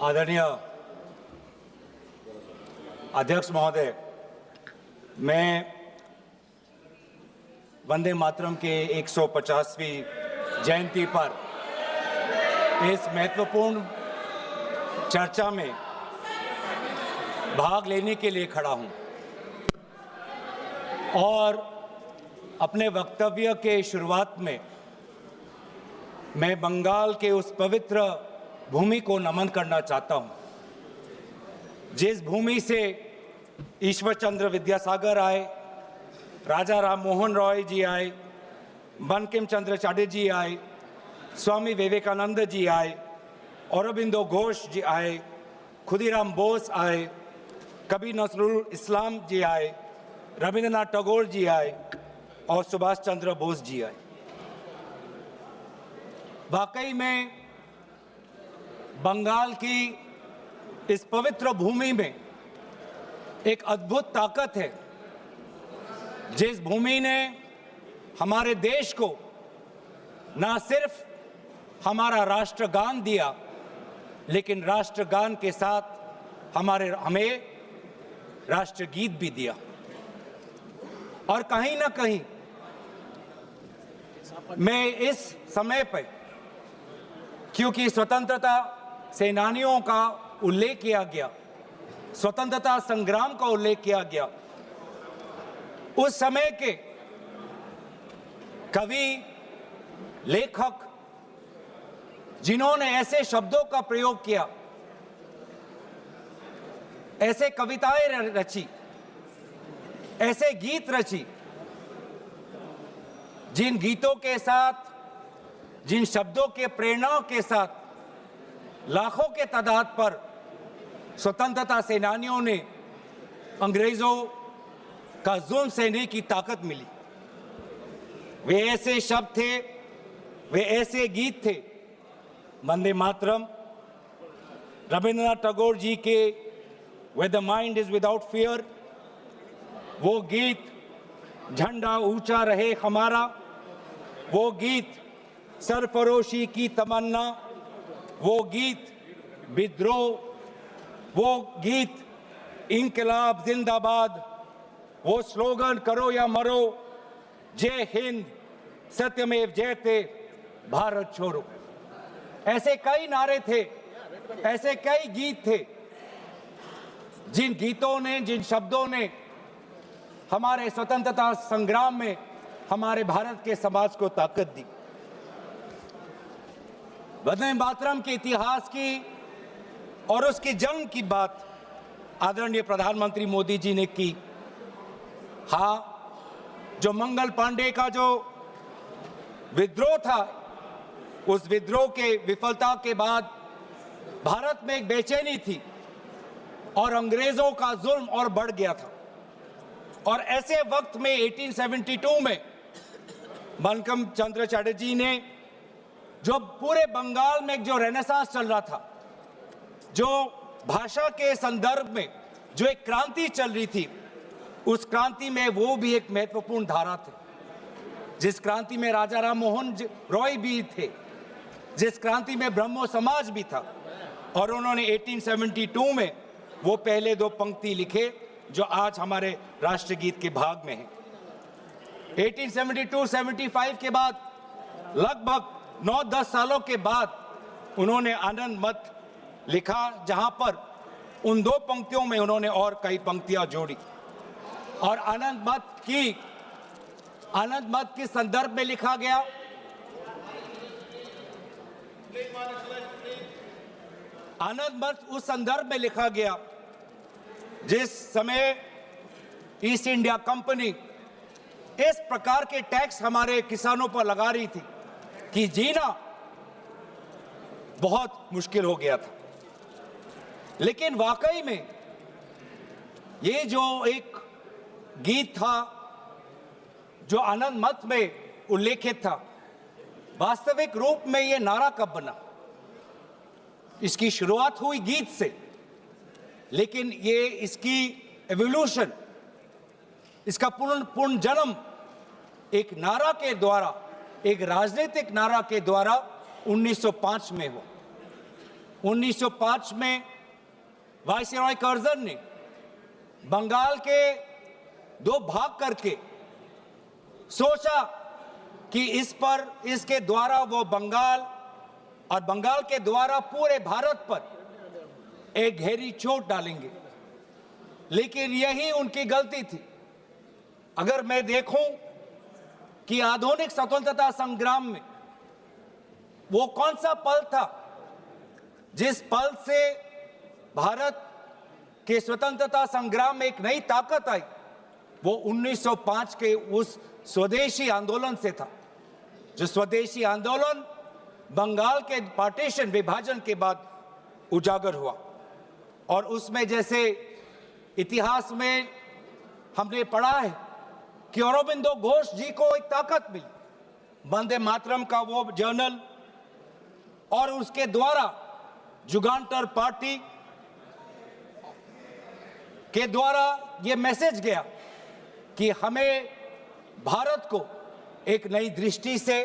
आदरणीय अध्यक्ष महोदय, मैं वंदे मातरम के 150वीं जयंती पर इस महत्वपूर्ण चर्चा में भाग लेने के लिए खड़ा हूं और अपने वक्तव्य के शुरुआत में मैं बंगाल के उस पवित्र भूमि को नमन करना चाहता हूं जिस भूमि से ईश्वर चंद्र विद्यासागर आए, राजा राम मोहन रॉय जी आए, बंकिम चंद्र चटर्जी आए, स्वामी विवेकानंद जी आए, अरबिंदो घोष जी आए, खुदीराम बोस आए, कबीर नजरुल इस्लाम जी आए, रविंद्रनाथ टैगोर जी आए और सुभाष चंद्र बोस जी आए। वाकई में बंगाल की इस पवित्र भूमि में एक अद्भुत ताकत है। जिस भूमि ने हमारे देश को न सिर्फ हमारा राष्ट्रगान दिया, लेकिन राष्ट्रगान के साथ हमें राष्ट्रगीत भी दिया। और कहीं ना कहीं मैं इस समय पर, क्योंकि स्वतंत्रता सेनानियों का उल्लेख किया गया, स्वतंत्रता संग्राम का उल्लेख किया गया, उस समय के कवि, लेखक जिन्होंने ऐसे शब्दों का प्रयोग किया, ऐसे कविताएं रची, ऐसे गीत रची, जिन गीतों के साथ, जिन शब्दों के प्रेरणाओं के साथ लाखों के तादाद पर स्वतंत्रता सेनानियों ने अंग्रेजों का जुल्म सहने की ताकत मिली। वे ऐसे शब्द थे, वे ऐसे गीत थे, वंदे मातरम, रविंद्रनाथ टैगोर जी के Where the mind is without fear, वो गीत झंडा ऊंचा रहे हमारा, वो गीत सरफरोशी की तमन्ना, वो गीत विद्रोह, वो गीत इंकलाब जिंदाबाद, वो स्लोगन करो या मरो, जय हिंद, सत्यमेव जयते, भारत छोड़ो। ऐसे कई नारे थे, ऐसे कई गीत थे, जिन गीतों ने, जिन शब्दों ने हमारे स्वतंत्रता संग्राम में हमारे भारत के समाज को ताकत दी। वंदे मातरम के इतिहास की और उसके जन्म की बात आदरणीय प्रधानमंत्री मोदी जी ने की। हाँ, जो मंगल पांडे का जो विद्रोह था, उस विद्रोह के विफलता के बाद भारत में एक बेचैनी थी और अंग्रेजों का जुल्म और बढ़ गया था। और ऐसे वक्त में 1872 में बंकिम चंद्र चटर्जी ने, जो पूरे बंगाल में जो रेनेसांस चल रहा था, जो भाषा के संदर्भ में जो एक क्रांति चल रही थी, उस क्रांति में वो भी एक महत्वपूर्ण धारा थे। जिस क्रांति में राजा राम मोहन रॉय भी थे, जिस क्रांति में ब्रह्मो समाज भी था, और उन्होंने 1872 में वो पहले दो पंक्ति लिखे जो आज हमारे राष्ट्रगीत के भाग में हैं। 1872-75 के बाद लगभग 9-10 सालों के बाद उन्होंने आनंद मत लिखा, जहां पर उन दो पंक्तियों में उन्होंने और कई पंक्तियां जोड़ी। और आनंद मत के संदर्भ में लिखा गया, आनंद मत उस संदर्भ में लिखा गया जिस समय ईस्ट इंडिया कंपनी इस प्रकार के टैक्स हमारे किसानों पर लगा रही थी कि जीना बहुत मुश्किल हो गया था। लेकिन वाकई में ये जो एक गीत था, जो आनंद मत में उल्लेखित था, वास्तविक रूप में ये नारा कब बना? इसकी शुरुआत हुई गीत से, लेकिन ये इसकी एवोल्यूशन, इसका पूर्ण जन्म एक नारा के द्वारा, एक राजनीतिक नारा के द्वारा 1905 में हुआ। 1905 में वायसराय कर्जन ने बंगाल के दो भाग करके सोचा कि इसके द्वारा वो बंगाल और बंगाल के द्वारा पूरे भारत पर एक गहरी चोट डालेंगे, लेकिन यही उनकी गलती थी। अगर मैं देखूं कि आधुनिक स्वतंत्रता संग्राम में वो कौन सा पल था जिस पल से भारत के स्वतंत्रता संग्राम में एक नई ताकत आई, वो 1905 के उस स्वदेशी आंदोलन से था। जो स्वदेशी आंदोलन बंगाल के पार्टीशन विभाजन के बाद उजागर हुआ और उसमें जैसे इतिहास में हमने पढ़ा है कि अरबिंदो घोष जी को एक ताकत मिली, वंदे मातरम का वो जर्नल, और उसके द्वारा जुगांटर पार्टी के द्वारा ये मैसेज गया कि हमें भारत को एक नई दृष्टि से,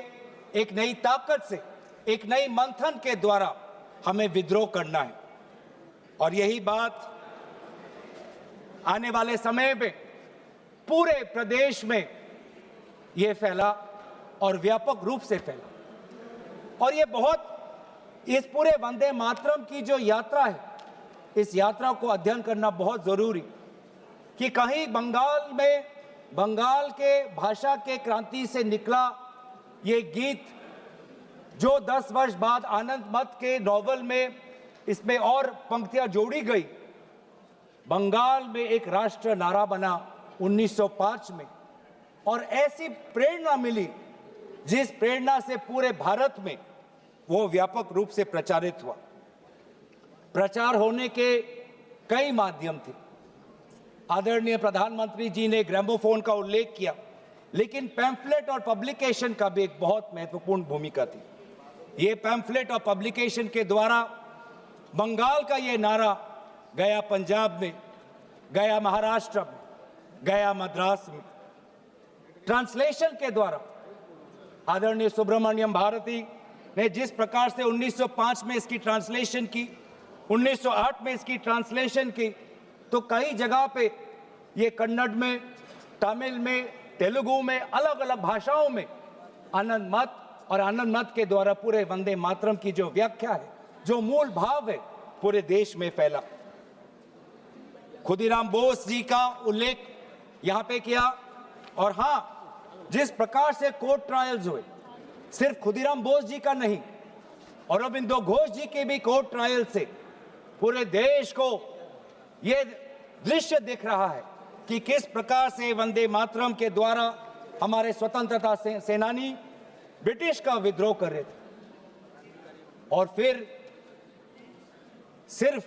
एक नई ताकत से, एक नई मंथन के द्वारा हमें विद्रोह करना है। और यही बात आने वाले समय में पूरे प्रदेश में ये फैला और व्यापक रूप से फैला। और ये बहुत, इस पूरे वंदे मातरम की जो यात्रा है, इस यात्रा को अध्ययन करना बहुत जरूरी कि कहीं बंगाल के भाषा के क्रांति से निकला ये गीत जो 10 वर्ष बाद आनंद मठ के नॉवल में इसमें और पंक्तियां जोड़ी गई, बंगाल में एक राष्ट्र नारा बना 1905 में, और ऐसी प्रेरणा मिली जिस प्रेरणा से पूरे भारत में वो व्यापक रूप से प्रचारित हुआ। प्रचार होने के कई माध्यम थे। आदरणीय प्रधानमंत्री जी ने ग्रामोफोन का उल्लेख किया, लेकिन पैम्फलेट और पब्लिकेशन का भी एक बहुत महत्वपूर्ण भूमिका थी। ये पैम्फलेट और पब्लिकेशन के द्वारा बंगाल का ये नारा गया पंजाब में, गया महाराष्ट्र में, गया मद्रास में। ट्रांसलेशन के द्वारा आदरणीय सुब्रमण्यम भारती ने जिस प्रकार से 1905 में इसकी ट्रांसलेशन की, 1908 में इसकी ट्रांसलेशन की, तो कई जगह पे ये कन्नड़ में, तमिल में, तेलुगु में, अलग अलग भाषाओं में आनंद मठ और आनंद मठ के द्वारा पूरे वंदे मातरम की जो व्याख्या है, जो मूल भाव है, पूरे देश में फैला। खुदीराम बोस जी का उल्लेख यहाँ पे किया। और हाँ, जिस प्रकार से कोर्ट ट्रायल्स हुए, सिर्फ खुदीराम बोस जी का नहीं, अरबिंदो घोष जी के भी कोर्ट ट्रायल से पूरे देश को ये दृश्य दिख रहा है कि किस प्रकार से वंदे मातरम के द्वारा हमारे स्वतंत्रता सेनानी ब्रिटिश का विद्रोह कर रहे थे। और फिर सिर्फ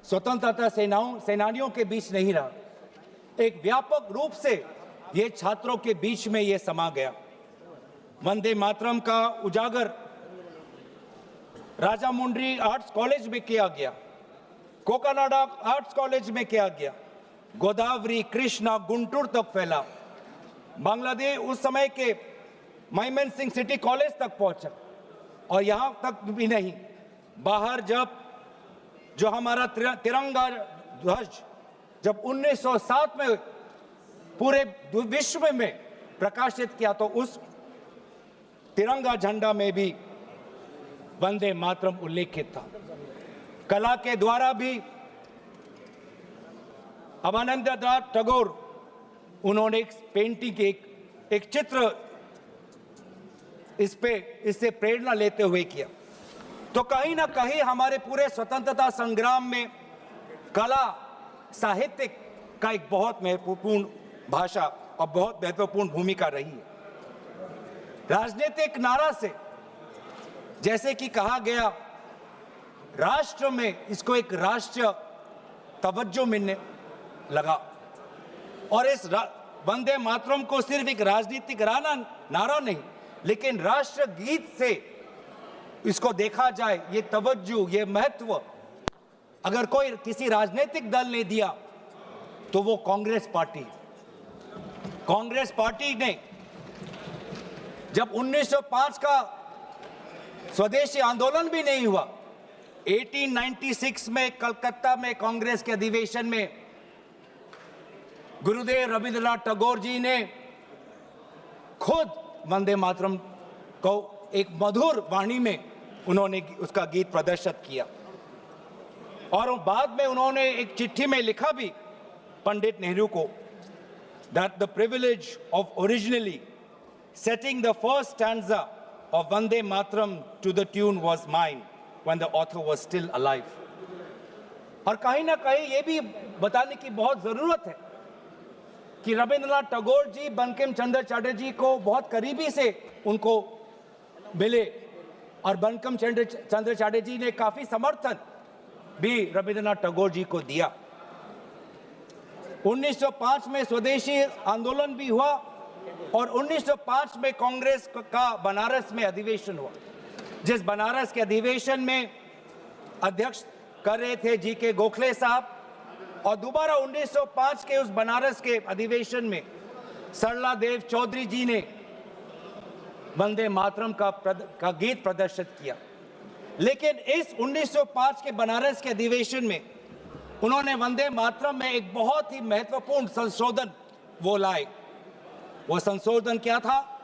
स्वतंत्रता सेनानियों के बीच नहीं रहा, एक व्यापक रूप से ये छात्रों के बीच में ये समा गया। वंदे मातरम का उजागर राजामुंड्री आर्ट्स कॉलेज में किया गया, कोकानाडा आर्ट्स कॉलेज में किया गया, गोदावरी, कृष्णा, गुंटूर तक फैला, बांग्लादेश उस समय के माइमन सिंह सिटी कॉलेज तक पहुंचा। और यहां तक भी नहीं, बाहर जो हमारा तिरंगा ध्वज जब 1907 में पूरे विश्व में प्रकाशित किया, तो उस तिरंगा झंडा में भी वंदे मातरम उल्लेखित था। कला के द्वारा भी अवनींद्रनाथ टैगोर, उन्होंने एक पेंटिंग, एक चित्र इससे प्रेरणा लेते हुए किया। तो कहीं ना कहीं हमारे पूरे स्वतंत्रता संग्राम में कला, साहित्य का एक बहुत महत्वपूर्ण भाषा और बहुत महत्वपूर्ण भूमिका रही है। राजनीतिक नारा से, जैसे कि कहा गया, राष्ट्र में इसको एक राष्ट्रीय तवज्जो मिलने लगा। और इस वंदे मातरम को सिर्फ एक राजनीतिक नारा नहीं, लेकिन राष्ट्र गीत से इसको देखा जाए, ये तवज्जो, ये महत्व अगर कोई किसी राजनीतिक दल ने दिया तो वो कांग्रेस पार्टी। कांग्रेस पार्टी ने जब 1905 का स्वदेशी आंदोलन भी नहीं हुआ, 1896 में कलकत्ता में कांग्रेस के अधिवेशन में गुरुदेव रविंद्रनाथ टैगोर जी ने खुद वंदे मातरम को एक मधुर वाणी में उन्होंने उसका गीत प्रदर्शित किया। और बाद में उन्होंने एक चिट्ठी में लिखा भी पंडित नेहरू को, that the privilege of originally setting the first stanza of Vande Mataram to the tune was mine when the author was still alive. और कहीं ना कहीं ये भी बताने की बहुत जरूरत है कि रविंद्रनाथ टैगोर जी बंकिम चंद्र चटर्जी को बहुत करीबी से उनको मिले और बंकिम चंद्र चटर्जी ने काफी समर्थन भी रविंद्रनाथ टैगोर जी को दिया। 1905 में स्वदेशी आंदोलन भी हुआ और 1905 में कांग्रेस का बनारस में अधिवेशन हुआ, जिस बनारस के अधिवेशन में अध्यक्ष कर रहे थे जी.के. गोखले साहब। और दोबारा 1905 के उस बनारस के अधिवेशन में सरला देव चौधरी जी ने वंदे मातरम का गीत प्रदर्शित किया। लेकिन इस 1905 के बनारस के अधिवेशन में उन्होंने वंदे मातरम में एक बहुत ही महत्वपूर्ण संशोधन वो लाए। वो संशोधन क्या था?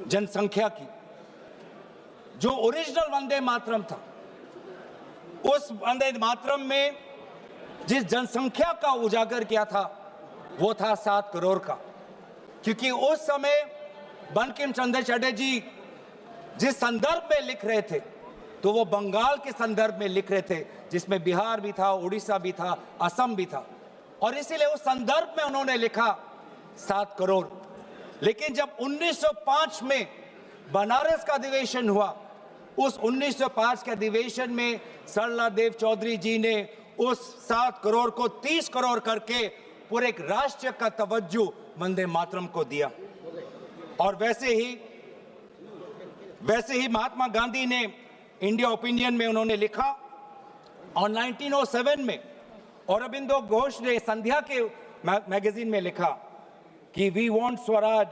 जनसंख्या की। जो ओरिजिनल वंदे मातरम था, उस वंदे मातरम में जिस जनसंख्या का उजागर किया था वो था 7 करोड़ का, क्योंकि उस समय बंकिम चंद्र चटर्जी जिस संदर्भ में लिख रहे थे तो वो बंगाल के संदर्भ में लिख रहे थे, जिसमें बिहार भी था, उड़ीसा भी था, असम भी था, और इसीलिए उस संदर्भ में उन्होंने लिखा 7 करोड़। लेकिन जब 1905 में बनारस का अधिवेशन हुआ, उस 1905 के अधिवेशन में सरला देव चौधरी जी ने उस 7 करोड़ को 30 करोड़ करके पूरे एक राष्ट्र का तवज्जो वंदे मातरम को दिया। और वैसे ही महात्मा गांधी ने इंडिया ओपिनियन में उन्होंने लिखा, और 1907 में औरबिंदो घोष ने संध्या के मैगजीन में लिखा कि we want Swaraj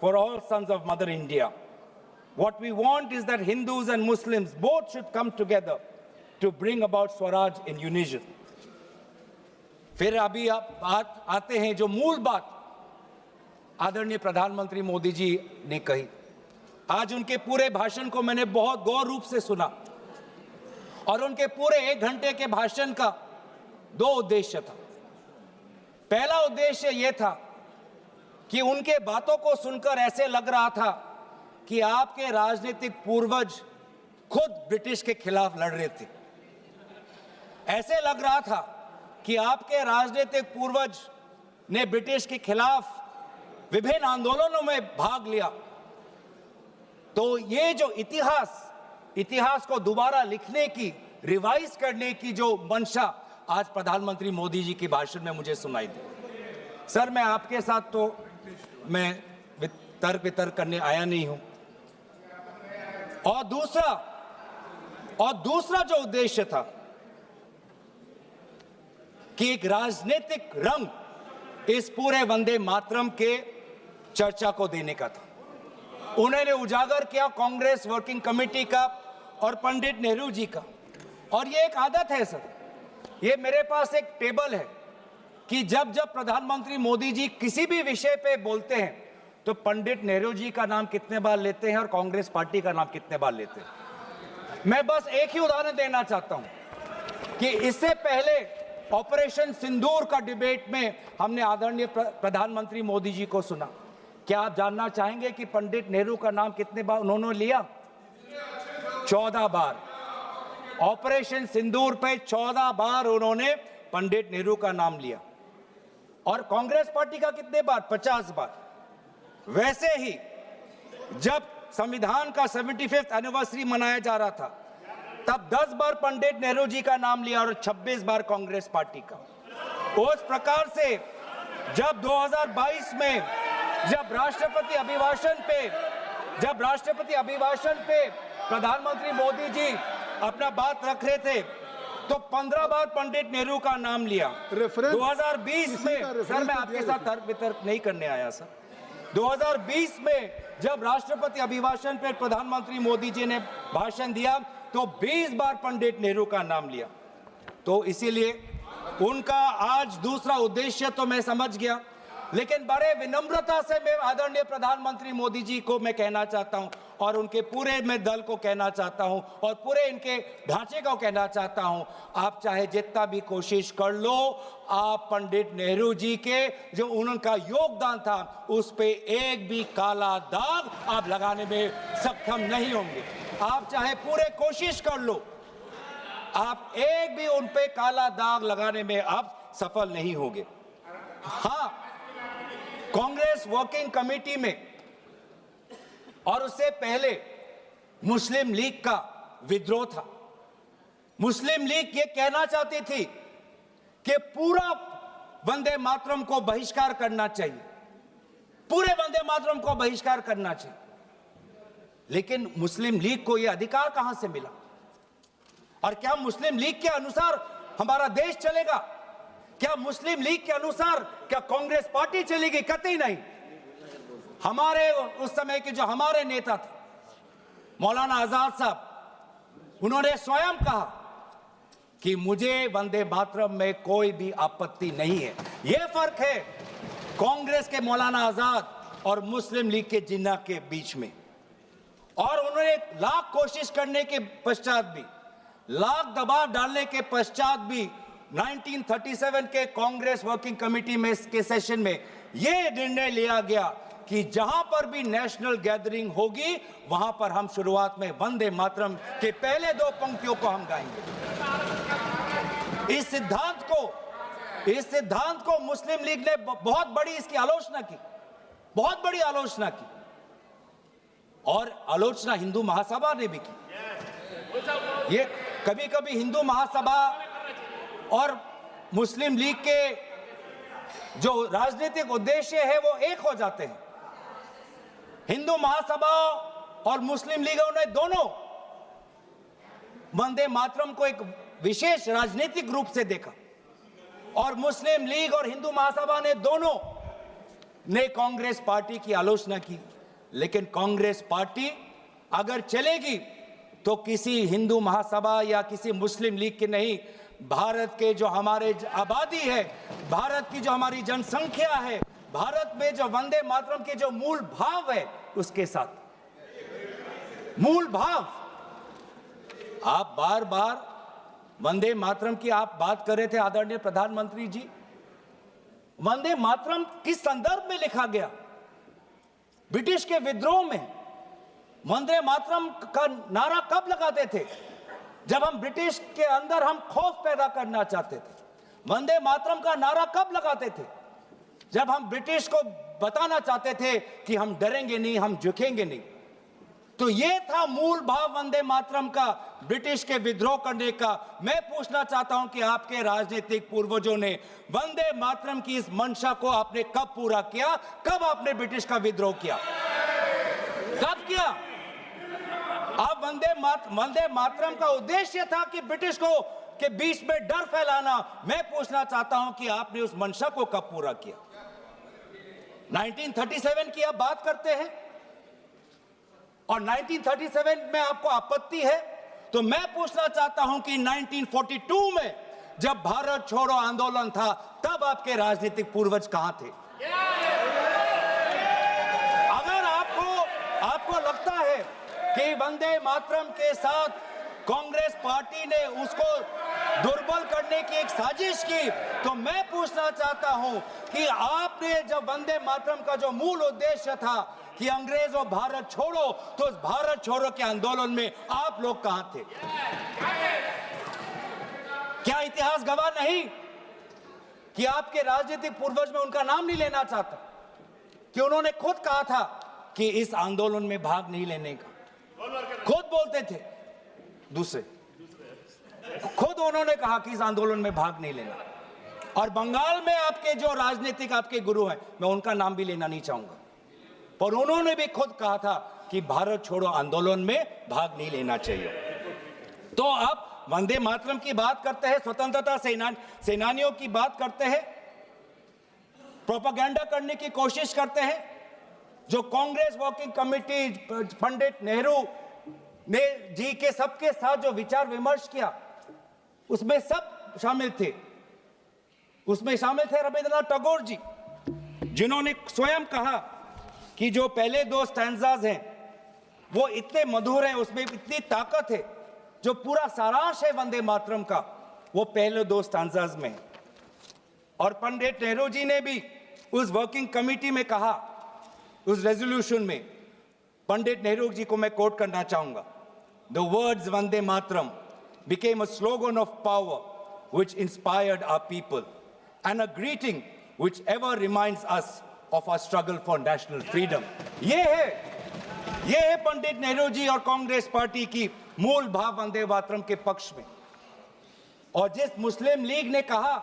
for all sons of mother India. What we want is that Hindus and Muslims both should come together to bring about Swaraj in unison. फिर अभी आप आते हैं जो मूल बात आदरणीय प्रधानमंत्री मोदी जी ने कही। आज उनके पूरे भाषण को मैंने बहुत गौर रूप से सुना और उनके पूरे 1 घंटे के भाषण का 2 उद्देश्य था। पहला उद्देश्य यह था कि उनके बातों को सुनकर ऐसे लग रहा था कि आपके राजनीतिक पूर्वज खुद ब्रिटिश के खिलाफ लड़ रहे थे। ऐसे लग रहा था कि आपके राजनीतिक पूर्वज ने ब्रिटिश के खिलाफ विभिन्न आंदोलनों में भाग लिया। तो ये जो इतिहास को दोबारा लिखने की, रिवाइज करने की जो मंशा आज प्रधानमंत्री मोदी जी के भाषण में मुझे सुनाई दी। सर, मैं आपके साथ तो मैं तर्क वितर्क करने आया नहीं हूं। और दूसरा जो उद्देश्य था कि एक राजनीतिक रंग इस पूरे वंदे मातरम के चर्चा को देने का था। उन्होंने उजागर किया कांग्रेस वर्किंग कमेटी का और पंडित नेहरू जी का। और ये एक आदत है सर, ये मेरे पास एक टेबल है कि जब प्रधानमंत्री मोदी जी किसी भी विषय पे बोलते हैं तो पंडित नेहरू जी का नाम कितने बार लेते हैं और कांग्रेस पार्टी का नाम कितने बार लेते हैं। मैं बस एक ही उदाहरण देना चाहता हूं कि इससे पहले ऑपरेशन सिंदूर का डिबेट में हमने आदरणीय प्रधानमंत्री मोदी जी को सुना। क्या आप जानना चाहेंगे कि पंडित नेहरू का नाम कितने बार उन्होंने लिया? 14 बार। ऑपरेशन सिंदूर पे 14 बार उन्होंने पंडित नेहरू का नाम लिया। और कांग्रेस पार्टी का कितने बार? 50 बार। वैसे ही जब संविधान का 75th एनिवर्सरी मनाया जा रहा था तब 10 बार पंडित नेहरू जी का नाम लिया और 26 बार कांग्रेस पार्टी का। उस प्रकार से जब 2022 में जब राष्ट्रपति अभिभाषण पे प्रधानमंत्री मोदी जी अपना बात रख रहे थे तो 15 बार पंडित नेहरू का नाम लिया। 2020 में, सर मैं आपके साथ तर्क वितर्क नहीं करने आया सर, 2020 में जब राष्ट्रपति अभिभाषण पर प्रधानमंत्री मोदी जी ने भाषण दिया तो 20 बार पंडित नेहरू का नाम लिया। तो इसीलिए उनका आज दूसरा उद्देश्य तो मैं समझ गया, लेकिन बड़े विनम्रता से मैं आदरणीय प्रधानमंत्री मोदी जी को मैं कहना चाहता हूं और उनके पूरे मैं दल को कहना चाहता हूं और पूरे इनके ढांचे को कहना चाहता हूं, आप चाहे जितना भी कोशिश कर लो, आप पंडित नेहरू जी के जो उनका योगदान था उस पे एक भी काला दाग आप लगाने में सक्षम नहीं होंगे। आप चाहे पूरे कोशिश कर लो, आप एक भी उन पे काला दाग लगाने में आप सफल नहीं होंगे। हाँ, कांग्रेस वर्किंग कमेटी में और उससे पहले मुस्लिम लीग का विद्रोह था। मुस्लिम लीग ये कहना चाहती थी कि पूरा वंदे मातरम को बहिष्कार करना चाहिए, पूरे वंदे मातरम को बहिष्कार करना चाहिए। लेकिन मुस्लिम लीग को यह अधिकार कहां से मिला? और क्या मुस्लिम लीग के अनुसार हमारा देश चलेगा? क्या मुस्लिम लीग के अनुसार क्या कांग्रेस पार्टी चलेगी? कतई नहीं। हमारे उस समय के जो हमारे नेता थे मौलाना आजाद साहब, उन्होंने स्वयं कहा कि मुझे वंदे मातरम में कोई भी आपत्ति नहीं है। यह फर्क है कांग्रेस के मौलाना आजाद और मुस्लिम लीग के जिन्ना के बीच में। और उन्होंने लाख कोशिश करने के पश्चात भी, लाख दबाव डालने के पश्चात भी 1937 के कांग्रेस वर्किंग कमेटी में के सेशन में यह निर्णय लिया गया कि जहां पर भी नेशनल गैदरिंग होगी वहां पर हम शुरुआत में वंदे मातरम के पहले दो पंक्तियों को हम गाएंगे। इस सिद्धांत को मुस्लिम लीग ने बहुत बड़ी इसकी आलोचना की, बहुत बड़ी आलोचना की, और आलोचना हिंदू महासभा ने भी की। ये कभी कभी हिंदू महासभा और मुस्लिम लीग के जो राजनीतिक उद्देश्य है वो एक हो जाते हैं। हिंदू महासभा और मुस्लिम लीगों ने दोनों वंदे मातरम को एक विशेष राजनीतिक रूप से देखा और मुस्लिम लीग और हिंदू महासभा ने दोनों ने कांग्रेस पार्टी की आलोचना की। लेकिन कांग्रेस पार्टी अगर चलेगी तो किसी हिंदू महासभा या किसी मुस्लिम लीग की नहीं, भारत के जो हमारे आबादी है, भारत की जो हमारी जनसंख्या है, भारत में जो वंदे मातरम के जो मूल भाव है उसके साथ मूल भाव। आप बार बार वंदे मातरम की आप बात कर रहे थे आदरणीय प्रधानमंत्री जी। वंदे मातरम किस संदर्भ में लिखा गया? ब्रिटिश के विद्रोह में वंदे मातरम का नारा कब लगाते थे? जब हम ब्रिटिश के अंदर हम खौफ पैदा करना चाहते थे। वंदे मातरम का नारा कब लगाते थे? जब हम ब्रिटिश को बताना चाहते थे कि हम डरेंगे नहीं, हम झुकेंगे नहीं। तो ये था मूल भाव वंदे मातरम का, ब्रिटिश के विद्रोह करने का। मैं पूछना चाहता हूं कि आपके राजनीतिक पूर्वजों ने वंदे मातरम की इस मंशा को आपने कब पूरा किया? कब आपने ब्रिटिश का विद्रोह किया? कब किया? आप वंदे मातरम का उद्देश्य था कि ब्रिटिश को के बीच में डर फैलाना। मैं पूछना चाहता हूं कि आपने उस मंशा को कब पूरा किया? 1937 की आप बात करते हैं और 1937 में आपको आपत्ति है, तो मैं पूछना चाहता हूं कि 1942 में जब भारत छोड़ो आंदोलन था तब आपके राजनीतिक पूर्वज कहां थे? अगर आपको लगता है कि वंदे मातरम के साथ कांग्रेस पार्टी ने उसको दुर्बल करने की एक साजिश की, तो मैं पूछना चाहता हूं कि आपने जब वंदे मातरम का जो मूल उद्देश्य था कि अंग्रेजों भारत छोड़ो, तो उस भारत छोड़ो के आंदोलन में आप लोग कहां थे? क्या इतिहास गवाह नहीं कि आपके राजनीतिक पूर्वज में उनका नाम नहीं लेना चाहता, कि उन्होंने खुद कहा था कि इस आंदोलन में भाग नहीं लेने का, खुद बोलते थे। दूसरे खुद उन्होंने कहा कि इस आंदोलन में भाग नहीं लेना। और बंगाल में आपके जो राजनीतिक आपके गुरु हैं, मैं उनका नाम भी लेना नहीं चाहूंगा, पर उन्होंने भी खुद कहा था कि भारत छोड़ो आंदोलन में भाग नहीं लेना चाहिए। तो आप वंदे मातरम की बात करते हैं, स्वतंत्रता सेनानियों की बात करते हैं, प्रोपेगेंडा करने की कोशिश करते हैं। जो कांग्रेस वर्किंग कमेटी पंडित नेहरू ने जी के सबके साथ जो विचार विमर्श किया, उसमें सब शामिल थे। उसमें शामिल थे रविंद्रनाथ टैगोर जी, जिन्होंने स्वयं कहा कि जो पहले दो स्टैंजाज हैं वो इतने मधुर हैं, उसमें इतनी ताकत है, जो पूरा सारांश है वंदे मातरम का वो पहले दो स्टैंजाज में है। और पंडित नेहरू जी ने भी उस वर्किंग कमेटी में कहा, उस रेजोल्यूशन में, पंडित नेहरू जी को मैं कोट करना चाहूंगा, the words Vande Mataram became a slogan of power which inspired our people and a greeting which ever reminds us of our struggle for national freedom. ये है पंडित नेहरू जी और कांग्रेस पार्टी की मूल भाव वंदे मातरम के पक्ष में। और जिस मुस्लिम लीग ने कहा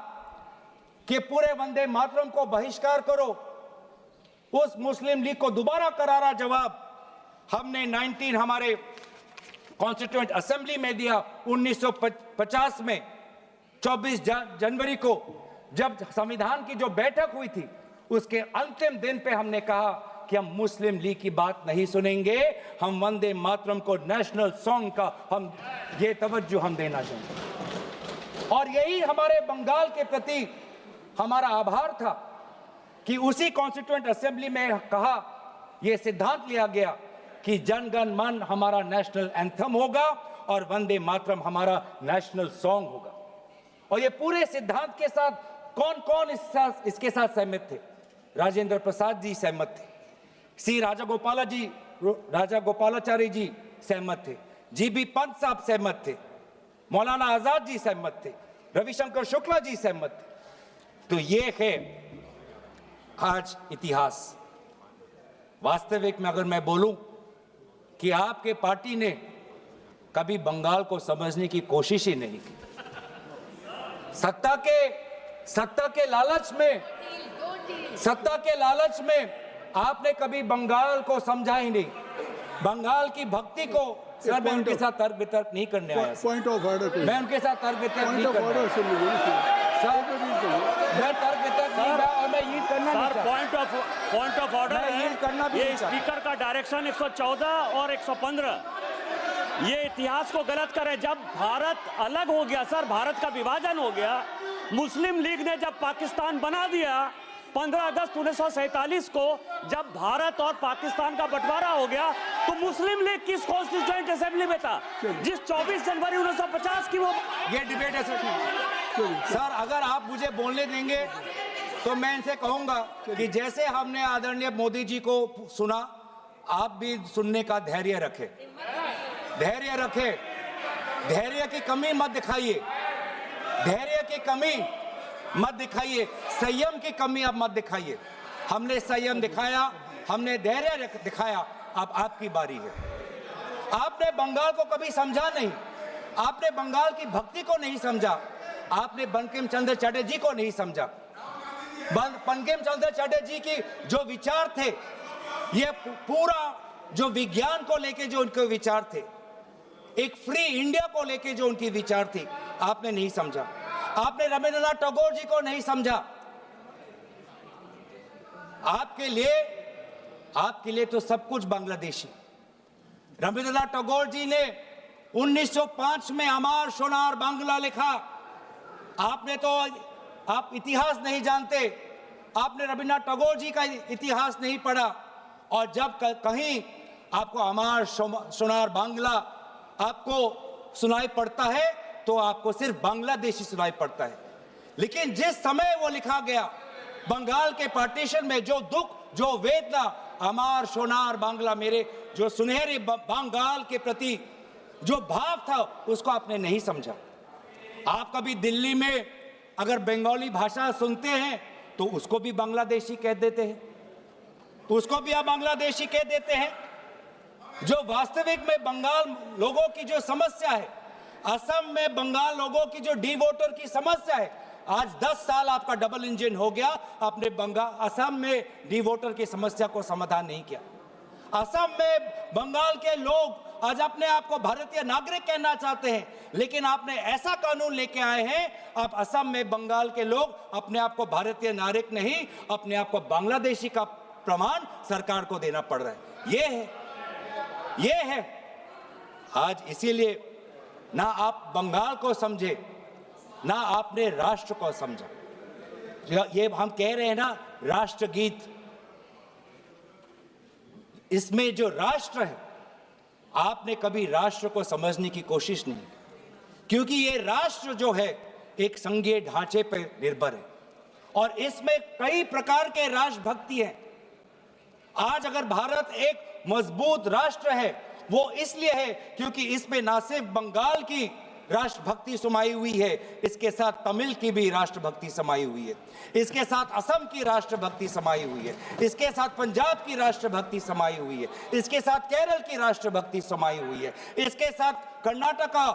कि पूरे वंदे मातरम को बहिष्कार करो, उस मुस्लिम लीग को दोबारा करारा जवाब हमने हमारे कॉन्स्टिट्यूएंट असेंबली में दिया 1950 में 24 जनवरी को, जब संविधान की जो बैठक हुई थी उसके अंतिम दिन पे हमने कहा कि हम मुस्लिम लीग की बात नहीं सुनेंगे, हम वंदे मातरम को नेशनल सॉन्ग का हम ये तवज्जो हम देना चाहेंगे। और यही हमारे बंगाल के प्रति हमारा आभार था कि उसी कॉन्स्टिट्यूएंट असेंबली में कहा, यह सिद्धांत लिया गया कि जन गण मन हमारा नेशनल एंथम होगा और वंदे मातरम हमारा नेशनल सॉन्ग होगा। और ये पूरे सिद्धांत के साथ कौन कौन इसके साथ सहमत थे? राजेंद्र प्रसाद जी सहमत थे, सी राजागोपालाचारी जी सहमत थे, जीबी पंत साहब सहमत थे, मौलाना आजाद जी सहमत थे, रविशंकर शुक्ला जी सहमत थे। तो ये है आज इतिहास। वास्तविक में अगर मैं बोलूं कि आपके पार्टी ने कभी बंगाल को समझने की कोशिश ही नहीं की। सत्ता के लालच में आपने कभी बंगाल को समझा ही नहीं। बंगाल की भक्ति को सर, मैं उनके साथ तर्क वितर्क नहीं करने आया। पॉइंट ऑफ ऑर्डर, मैं उनके साथ तर्क वितर्क नहीं करने आया। सर, मैं तर्क वितर्क नहीं किया और मैं यील्ड करना नहीं चाहता। पॉइंट ऑफ ऑर्डर है, ये नहीं स्पीकर का डायरेक्शन 114 और 115 ये इतिहास को गलत करे। जब भारत अलग हो गया सर, भारत का विभाजन हो गया, मुस्लिम लीग ने जब पाकिस्तान बना दिया 15 अगस्त 1947 को, जब भारत और पाकिस्तान का बंटवारा हो गया, तो मुस्लिम लीग किस कॉन्स्टिट्यूएंट असेंबली में था जिस 24 जनवरी 1950 की वो ये डिबेट है सर। अगर आप मुझे बोलने देंगे तो मैं इनसे कहूंगा कि जैसे हमने आदरणीय मोदी जी को सुना, आप भी सुनने का धैर्य रखें। धैर्य की कमी मत दिखाइए, संयम की कमी आप मत दिखाइए। हमने संयम दिखाया, हमने धैर्य दिखाया, अब आपकी बारी है। आपने बंगाल को कभी समझा नहीं, आपने बंगाल की भक्ति को नहीं समझा, आपने बंकिम चंद्र चटर्जी को नहीं समझा। बंकिम चंद्र चटर्जी की जो विचार थे, ये पूरा जो विज्ञान को लेके जो उनके विचार थे, एक फ्री इंडिया को लेके जो उनकी विचार थी, आपने नहीं समझा। आपने रविंद्रनाथ टैगोर जी को नहीं समझा। आपके लिए तो सब कुछ बांग्लादेशी। रविंद्रनाथ टैगोर जी ने 1905 में अमार सोनार बांग्ला लिखा। आप इतिहास नहीं जानते, आपने रविंद्रनाथ टैगोर जी का इतिहास नहीं पढ़ा। और जब कहीं आपको अमार सोनार बांग्ला आपको सुनाई पड़ता है तो आपको सिर्फ बांग्लादेशी सुनाई पड़ता है। लेकिन जिस समय वो लिखा गया, बंगाल के पार्टीशन में जो दुख, जो वेदना, अमार सोनार बांग्ला, मेरे जो सुनहरे बंगाल के प्रति जो भाव था, उसको आपने नहीं समझा। आप कभी दिल्ली में अगर बंगाली भाषा सुनते हैं तो उसको भी बांग्लादेशी कह देते हैं, जो वास्तविक में बंगाल लोगों की जो समस्या है, असम में बंगाल लोगों की जो डी वोटर की समस्या है, आज 10 साल आपका डबल इंजन हो गया, आपने असम में डी वोटर की समस्या को समाधान नहीं किया। असम में बंगाल के लोग आज अपने आप को भारतीय नागरिक कहना चाहते हैं, लेकिन आपने ऐसा कानून लेके आए हैं, अब असम में बंगाल के लोग अपने आप को भारतीय नागरिक नहीं, अपने आप को बांग्लादेशी का प्रमाण सरकार को देना पड़ रहा है। ये है आज इसीलिए ना आप बंगाल को समझे, ना आपने राष्ट्र को समझा। ये हम कह रहे हैं ना राष्ट्रगीत, इसमें जो राष्ट्र है, आपने कभी राष्ट्र को समझने की कोशिश नहीं, क्योंकि ये राष्ट्र जो है एक संघीय ढांचे पर निर्भर है और इसमें कई प्रकार के राष्ट्रभक्ति हैं। आज अगर भारत एक मजबूत राष्ट्र है, वो इसलिए है क्योंकि इसमें ना सिर्फ बंगाल की राष्ट्रभक्ति समाई हुई है, इसके साथ तमिल की भी राष्ट्रभक्ति समाई हुई है, इसके साथ असम की राष्ट्रभक्ति समाई हुई है, इसके साथ पंजाब की राष्ट्रभक्ति समाई हुई है, इसके साथ केरल की राष्ट्रभक्ति समाई हुई है, इसके साथ कर्नाटका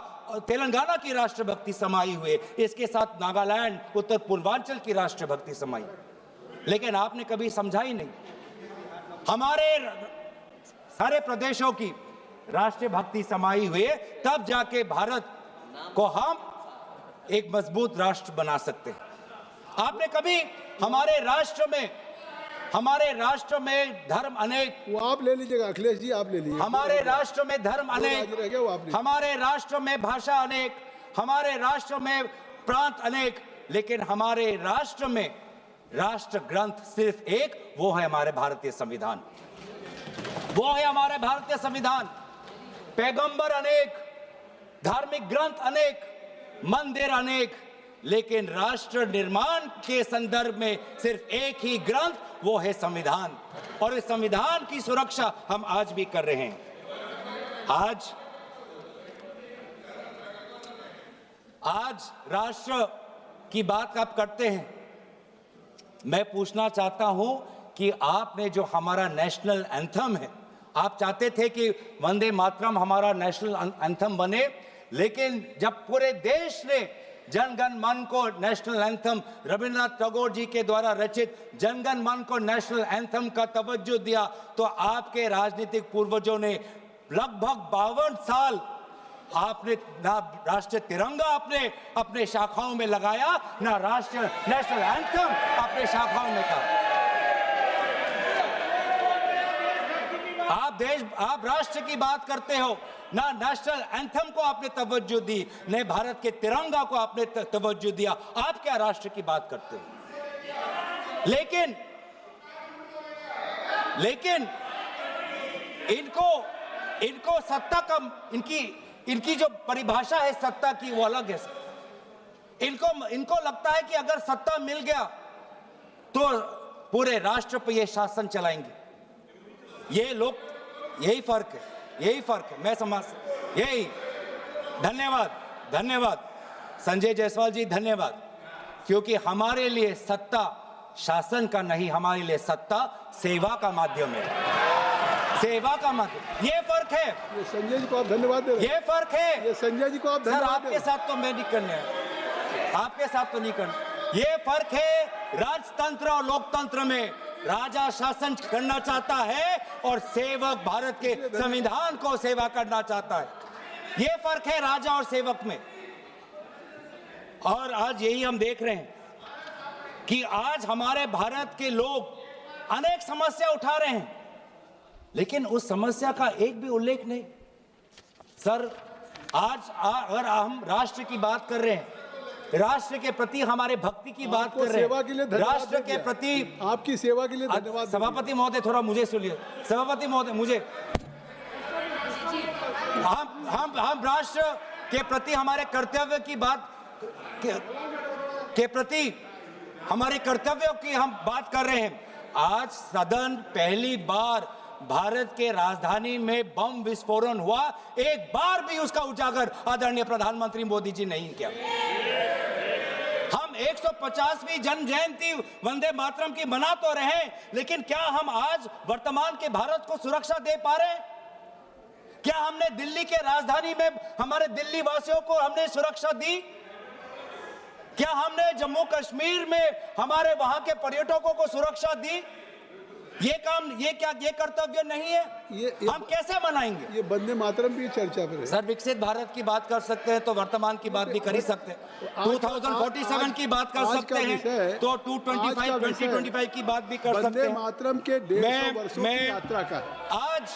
तेलंगाना की राष्ट्रभक्ति समाई हुई है, इसके साथ नागालैंड उत्तर पूर्वांचल की राष्ट्रभक्ति समाई। लेकिन आपने कभी समझा ही नहीं। हमारे सारे प्रदेशों की राष्ट्रीय भक्ति समाई हुई है, तब जाके भारत को हम एक मजबूत राष्ट्र बना सकते हैं। आपने कभी हमारे राष्ट्र में धर्म अनेक, वो आप ले लीजिएगा अखिलेश जी, आप ले लीजिए। हमारे राष्ट्र में धर्म अनेक, हमारे राष्ट्र में भाषा अनेक, हमारे राष्ट्र में प्रांत अनेक, लेकिन हमारे राष्ट्र में राष्ट्र ग्रंथ सिर्फ एक, वो है हमारे भारतीय संविधान। वो है हमारे भारतीय संविधान। पैगंबर अनेक, धार्मिक ग्रंथ अनेक, मंदिर अनेक, लेकिन राष्ट्र निर्माण के संदर्भ में सिर्फ एक ही ग्रंथ, वो है संविधान। और इस संविधान की सुरक्षा हम आज भी कर रहे हैं। आज राष्ट्र की बात आप करते हैं। मैं पूछना चाहता हूं कि आपने जो हमारा नेशनल एंथम है, आप चाहते थे कि वंदे मातरम हमारा नेशनल एंथम बने, लेकिन जब पूरे देश ने जनगण मन को नेशनल एंथम, रविंद्रनाथ टैगोर जी के द्वारा रचित जनगण मन को नेशनल एंथम का तवज्जो दिया, तो आपके राजनीतिक पूर्वजों ने लगभग 52 साल आपने ना राष्ट्रीय तिरंगा अपने शाखाओं में लगाया, ना राष्ट्रीय नेशनल एंथम अपने शाखाओं में कहा। आप राष्ट्र की बात करते हो, ना नेशनल एंथम को आपने तवज्जो दी, न भारत के तिरंगा को आपने तवज्जो दिया। आप क्या राष्ट्र की बात करते हो? लेकिन इनको सत्ता का, इनकी जो परिभाषा है सत्ता की, वो अलग है। इनको लगता है कि अगर सत्ता मिल गया तो पूरे राष्ट्र पर ये शासन चलाएंगे। ये लोग, यही फर्क है। मैं समझ, यही। धन्यवाद संजय जायसवाल जी, धन्यवाद। क्योंकि हमारे लिए सत्ता शासन का नहीं, हमारे लिए सत्ता सेवा का माध्यम है। सेवा का माध्यम, ये फर्क है। ये संजय जी को आप धन्यवाद दे रहे हैं। ये फर्क है। ये संजय जी को आप धन्यवाद दे रहे हैं। आपके साथ तो मैं नहीं करने, आपके साथ तो नहीं करना। ये फर्क है राजतंत्र और लोकतंत्र में। राजा शासन करना चाहता है और सेवक भारत के संविधान को सेवा करना चाहता है। ये फर्क है राजा और सेवक में। और आज यही हम देख रहे हैं कि आज हमारे भारत के लोग अनेक समस्या उठा रहे हैं, लेकिन उस समस्या का एक भी उल्लेख नहीं। सर, आज अगर हम राष्ट्र की बात कर रहे हैं, राष्ट्र के प्रति हमारे भक्ति की बात कर रहे हैं, राष्ट्र के प्रति आपकी सेवा के लिए धन्यवाद। सभापति महोदय, थोड़ा मुझे सुनिए। सभापति महोदय, मुझे हम राष्ट्र के प्रति हमारे कर्तव्य की बात के प्रति हमारे कर्तव्यों की हम बात कर रहे हैं। आज सदन पहली बार भारत के राजधानी में बम विस्फोटन हुआ, एक बार भी उसका उजागर आदरणीय प्रधानमंत्री मोदी जी नहीं किया। हम 150वीं जन्म जयंती वंदे मातरम की मना तो रहे हैं, लेकिन क्या हम आज वर्तमान के भारत को सुरक्षा दे पा रहे हैं? क्या हमने दिल्ली के राजधानी में हमारे दिल्ली वासियों को हमने सुरक्षा दी? क्या हमने जम्मू कश्मीर में हमारे वहां के पर्यटकों को सुरक्षा दी? ये कर्तव्य नहीं है? हम कैसे मनाएंगे? ये वंदे मातरम भी चर्चा पर है। सर, विकसित भारत की बात कर सकते हैं तो वर्तमान की बात भी कर ही सकते हैं। 2047 की बात कर सकते हैं तो 2025 की बात भी कर सकते हैं। वंदे मातरम के 150 वर्षों की यात्रा का आज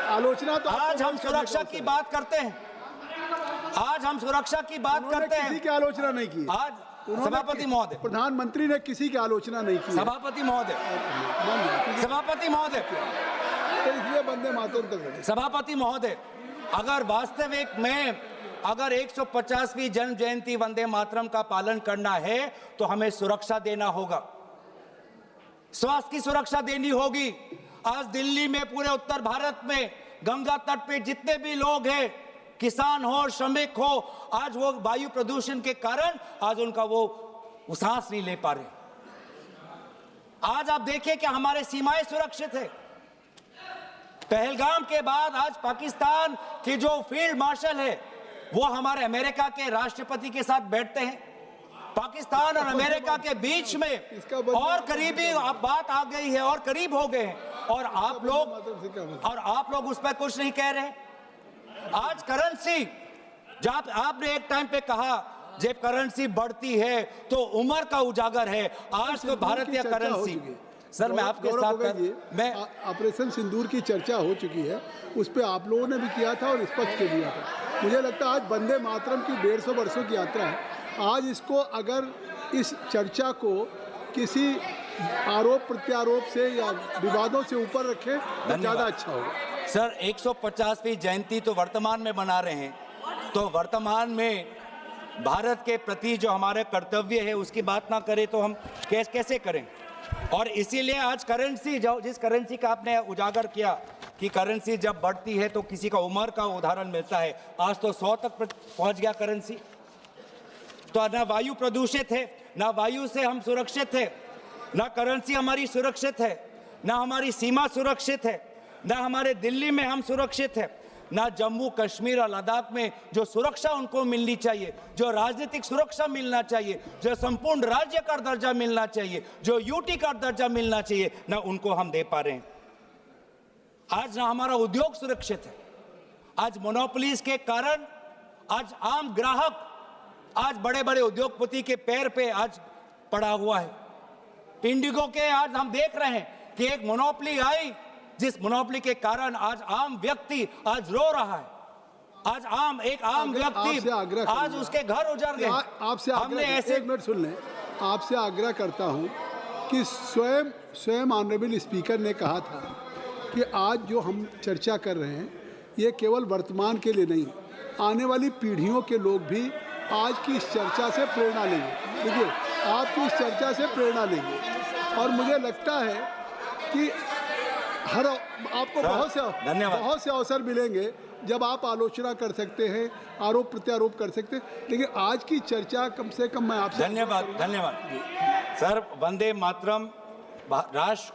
आलोचना तो आज आपको हम करने सुरक्षा का की अवसर बात करते हैं, आज हम सुरक्षा की बात है। उन्होंने करते किसी हैं। की आलोचना नहीं की। आज उन्होंने सभापति महोदय, प्रधानमंत्री ने किसी की आलोचना नहीं की है। सभापति महोदय, सभापति महोदय, तो इसलिए वंदे मातरम तक रहे। सभापति महोदय, अगर वास्तविक में अगर 150वीं जन्म जयंती वंदे मातरम का पालन करना है तो हमें सुरक्षा देना होगा, स्वास्थ्य की सुरक्षा देनी होगी। आज दिल्ली में, पूरे उत्तर भारत में, गंगा तट पे जितने भी लोग हैं, किसान हो, श्रमिक हो, आज वो वायु प्रदूषण के कारण आज उनका वो सांस नहीं ले पा रहे। आज आप देखिए कि हमारे सीमाएं सुरक्षित है। पहलगाम के बाद आज पाकिस्तान की जो फील्ड मार्शल है वो हमारे अमेरिका के राष्ट्रपति के साथ बैठते हैं। पाकिस्तान और अमेरिका के बीच में और करीबी बात आ गई है और करीब हो गए हैं, और आप लोग उस पर कुछ नहीं कह रहे। आज करेंसी, जब आपने एक टाइम पे कहा जब करेंसी बढ़ती है तो उम्र का उजागर है, आज तो भारतीय करेंसी। सर मैं आपके साथ मैं ऑपरेशन सिंदूर की चर्चा हो चुकी है, उस पर आप लोगों ने भी किया था और इस पर के दिया था। मुझे लगता है आज वंदे मातरम की 150 वर्षों की यात्रा है, आज इसको अगर इस चर्चा को किसी आरोप प्रत्यारोप से या विवादों से ऊपर रखें तो ज़्यादा अच्छा होगा। सर 150वीं जयंती तो वर्तमान में मना रहे हैं, तो वर्तमान में भारत के प्रति जो हमारे कर्तव्य है उसकी बात ना करें तो हम कैसे करें। और इसीलिए आज करेंसी, जिस करेंसी का आपने उजागर किया कि करेंसी जब बढ़ती है तो किसी का उम्र का उदाहरण मिलता है, आज तो 100 तक पहुंच गया करेंसी। तो ना वायु प्रदूषित है, ना वायु से हम सुरक्षित है, ना करेंसी हमारी सुरक्षित है, ना हमारी सीमा सुरक्षित है, ना हमारे दिल्ली में हम सुरक्षित है, ना जम्मू कश्मीर और लद्दाख में जो सुरक्षा उनको मिलनी चाहिए, जो राजनीतिक सुरक्षा मिलना चाहिए, जो संपूर्ण राज्य का दर्जा मिलना चाहिए, जो यूटी का दर्जा मिलना चाहिए, ना उनको हम दे पा रहे हैं। आज ना हमारा उद्योग सुरक्षित है। आज मोनोपोलीज के कारण आज आम ग्राहक आज बड़े बड़े उद्योगपति के पैर पे आज पड़ा हुआ है। इंडिगो के आज हम देख रहे हैं कि एक मोनोपोली आई, जिस मोनोपोली के कारण आज आम व्यक्ति आज रो रहा है। आज एक आम व्यक्ति आज उसके घर उजड़ गए। आपसे एक मिनट सुन लें, आपसे आग्रह करता हूं कि स्वयं ऑनरेबल स्पीकर ने कहा था कि आज जो हम चर्चा कर रहे हैं ये केवल वर्तमान के लिए नहीं, आने वाली पीढ़ियों के लोग भी आज की इस चर्चा से प्रेरणा लेंगे। देखिए, आपकी इस चर्चा से प्रेरणा लेंगे और मुझे लगता है कि आपको बहुत से अवसर मिलेंगे जब आप आलोचना कर सकते हैं, आरोप प्रत्यारोप कर सकते हैं, लेकिन आज की चर्चा कम से कम मैं आपसे धन्यवाद सर। वंदे मातरम राष्ट्र